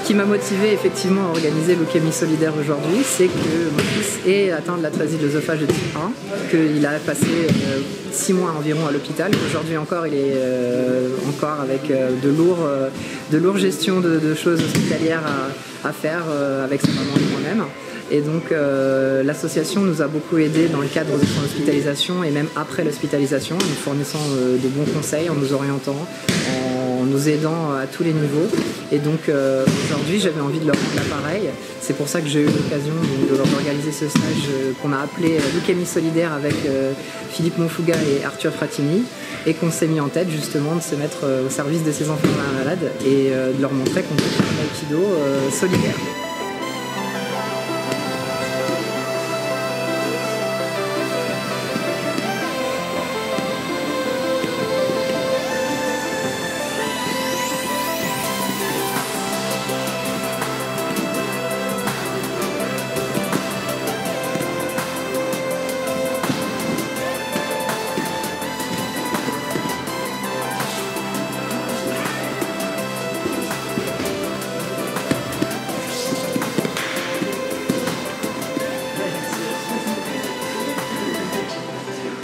Ce qui m'a motivé effectivement à organiser Leukémie solidaire aujourd'hui, c'est que mon fils est atteint de l'atrésie de l'œsophage de type 1, qu'il a passé 6 mois environ à l'hôpital. Aujourd'hui encore, il est encore avec de lourdes gestions de choses hospitalières à faire avec sa maman et moi-même. Et donc l'association nous a beaucoup aidés dans le cadre de son hospitalisation et même après l'hospitalisation, en nous fournissant de bons conseils, en nous orientant, en nous aidant à tous les niveaux. Et donc aujourd'hui j'avais envie de leur rendre l'appareil. C'est pour ça que j'ai eu l'occasion de leur organiser ce stage qu'on a appelé Leukémie solidaire avec Philippe Monfouga et Arthur Fratini, et qu'on s'est mis en tête justement de se mettre au service de ces enfants malades et de leur montrer qu'on peut faire un aikido solidaire.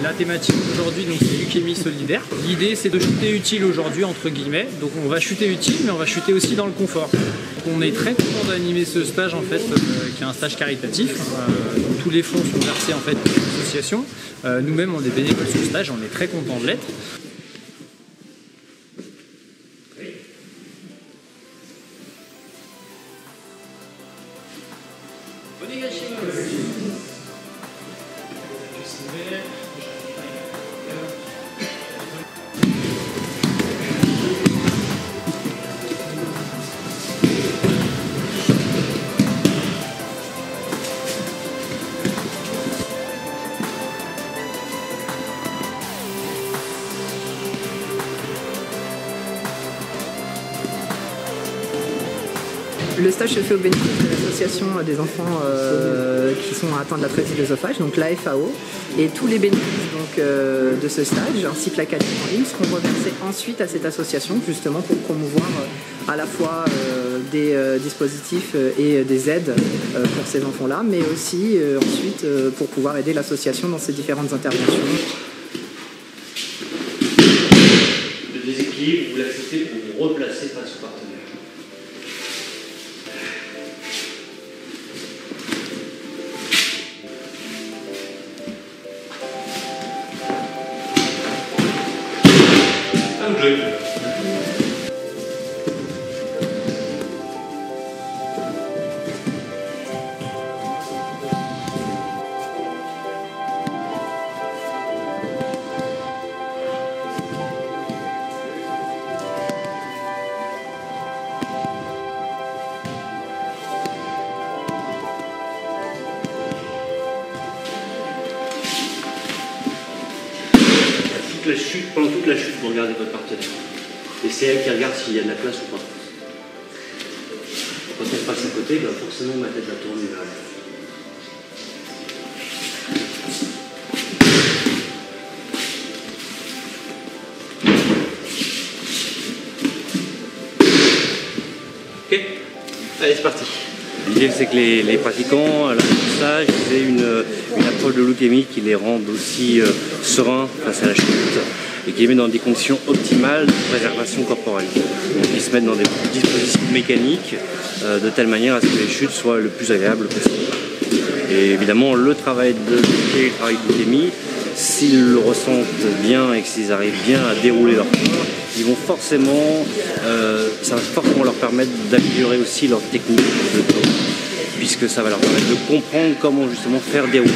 La thématique aujourd'hui, c'est Leukémie solidaire. L'idée, c'est de shooter utile aujourd'hui, entre guillemets. Donc on va shooter utile, mais on va shooter aussi dans le confort. Donc, on est très content d'animer ce stage, en fait, qui est un stage caritatif. Tous les fonds sont versés en fait pour l'association. Nous-mêmes, on est bénévoles sur le stage, on est très contents de l'être. Le stage se fait au bénéfice de l'association des enfants qui sont atteints de l'atrésie de l'œsophage, donc l'AFAO, et tous les bénéfices donc, de ce stage, ainsi que l'académie en ligne, seront reversés ensuite à cette association, justement pour promouvoir à la fois des dispositifs et des aides pour ces enfants-là, mais aussi ensuite pour pouvoir aider l'association dans ses différentes interventions. Le déséquilibre, vous l'acceptez pour vous replacer face au partenaire. Pendant toute la chute, vous regardez votre partenaire. Et c'est elle qui regarde s'il y a de la place ou pas. Quand elle passe à côté, forcément ma tête va tourner vers elle. Ok. Allez, c'est parti. L'idée, c'est que les pratiquants, à la fin du stage, aient une approche de leukémie qui les rende aussi sereins face à la chute et qui les met dans des conditions optimales de préservation corporelle. Donc ils se mettent dans des dispositifs mécaniques de telle manière à ce que les chutes soient le plus agréables possible. Et évidemment, le travail de leukémie, s'ils le ressentent bien et qu'ils arrivent bien à dérouler leur corps, ils vont forcément, ça va forcément leur permettre d'améliorer aussi leur technique de corps, puisque ça va leur permettre de comprendre comment justement faire dérouler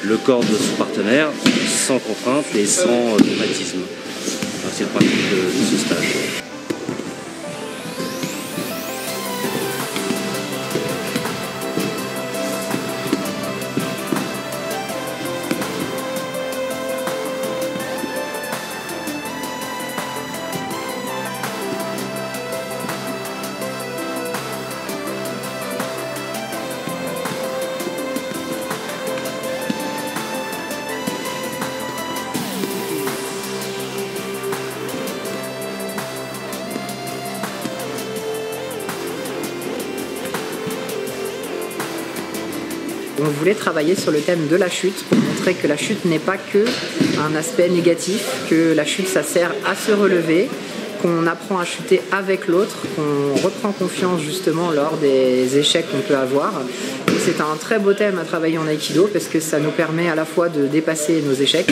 le corps de son partenaire sans contrainte et sans traumatisme. C'est le principe de ce stage. on voulait travailler sur le thème de la chute pour montrer que la chute n'est pas que un aspect négatif, que la chute ça sert à se relever, qu'on apprend à chuter avec l'autre, qu'on reprend confiance justement lors des échecs qu'on peut avoir. C'est un très beau thème à travailler en Aïkido parce que ça nous permet à la fois de dépasser nos échecs,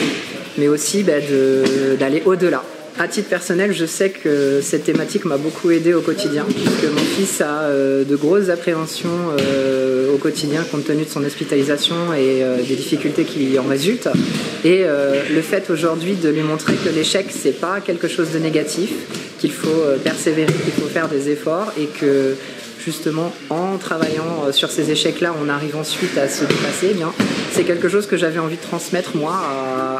mais aussi d'aller au-delà. À titre personnel, je sais que cette thématique m'a beaucoup aidé au quotidien, puisque mon fils a de grosses appréhensions au quotidien compte tenu de son hospitalisation et des difficultés qui en résultent. Et le fait aujourd'hui de lui montrer que l'échec, c'est pas quelque chose de négatif, qu'il faut persévérer, qu'il faut faire des efforts et que justement en travaillant sur ces échecs-là, on arrive ensuite à se dépasser, c'est quelque chose que j'avais envie de transmettre moi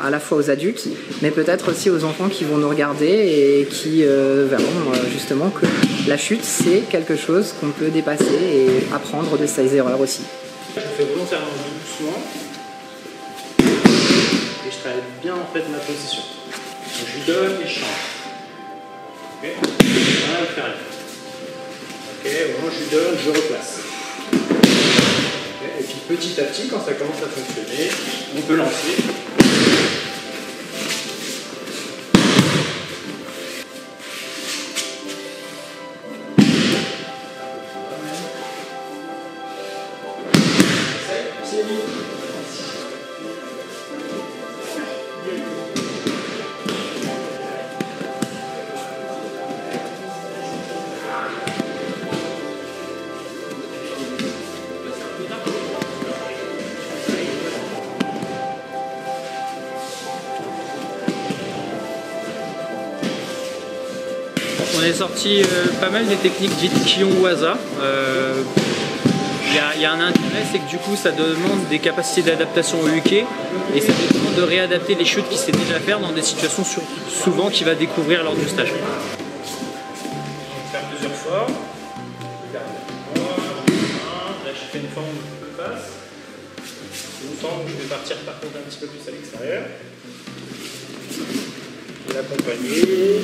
à la fois aux adultes, mais peut-être aussi aux enfants qui vont nous regarder et qui verront justement que la chute, c'est quelque chose qu'on peut dépasser et apprendre de ses erreurs aussi. Je fais volontairement doucement et je travaille bien en fait ma position. Donc, je lui donne et je change. Ok, on va le faire. Ok, au moment où je lui donne, je replace. Okay. Et puis petit à petit, quand ça commence à fonctionner, on peut lancer. On est sorti pas mal des techniques dites Kion-Waza. Il y a un intérêt, c'est que du coup ça demande des capacités d'adaptation au uke et ça demande de réadapter les chutes qu'il sait déjà faire dans des situations souvent qu'il va découvrir lors du stage. Faire plusieurs formes. Là j'ai fait une forme de face. Une forme où je vais partir par contre un petit peu plus à l'extérieur. L'accompagner.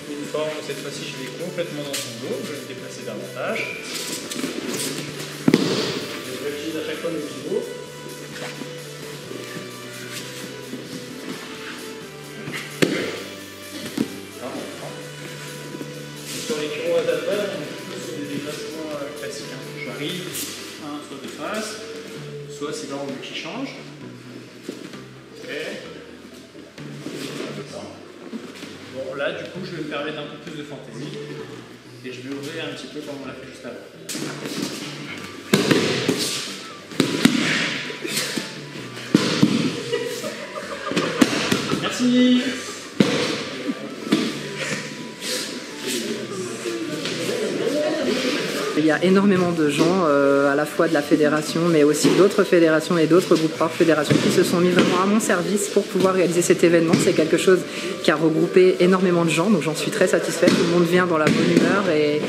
Une forme, cette fois-ci je vais complètement dans son dos, je vais me déplacer davantage. Je réutilise à chaque fois mes pivots. Sur les Kion-Waza de base, on est plus sur des déplacements classiques. J'arrive, soit de face, soit c'est l'angle qui change. Ok. Bon, là, du coup, je vais me permettre un peu plus de fantaisie et je vais ouvrir un petit peu comme on l'a fait juste avant. Merci. Il y a énormément de gens, à la fois de la fédération, mais aussi d'autres fédérations et d'autres groupes par fédération qui se sont mis vraiment à mon service pour pouvoir réaliser cet événement. C'est quelque chose qui a regroupé énormément de gens, donc j'en suis très satisfaite. Tout le monde vient dans la bonne humeur et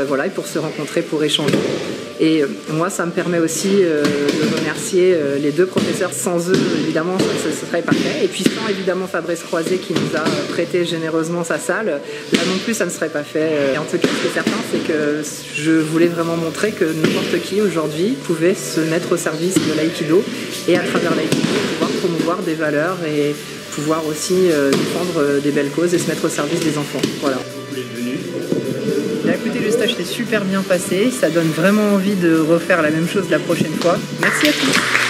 voilà, et pour se rencontrer, pour échanger. Et moi, ça me permet aussi de remercier les deux professeurs. Sans eux, évidemment, ce serait parfait. Et puis sans évidemment Fabrice Croiset qui nous a prêté généreusement sa salle, là non plus, ça ne serait pas fait. Et en tout cas, ce qui est certain, c'est que je voulais vraiment montrer que n'importe qui aujourd'hui pouvait se mettre au service de l'aïkido et à travers l'aïkido pouvoir promouvoir des valeurs et pouvoir aussi défendre des belles causes et se mettre au service des enfants. Voilà. Écoutez, le stage s'est super bien passé, ça donne vraiment envie de refaire la même chose la prochaine fois. Merci à tous.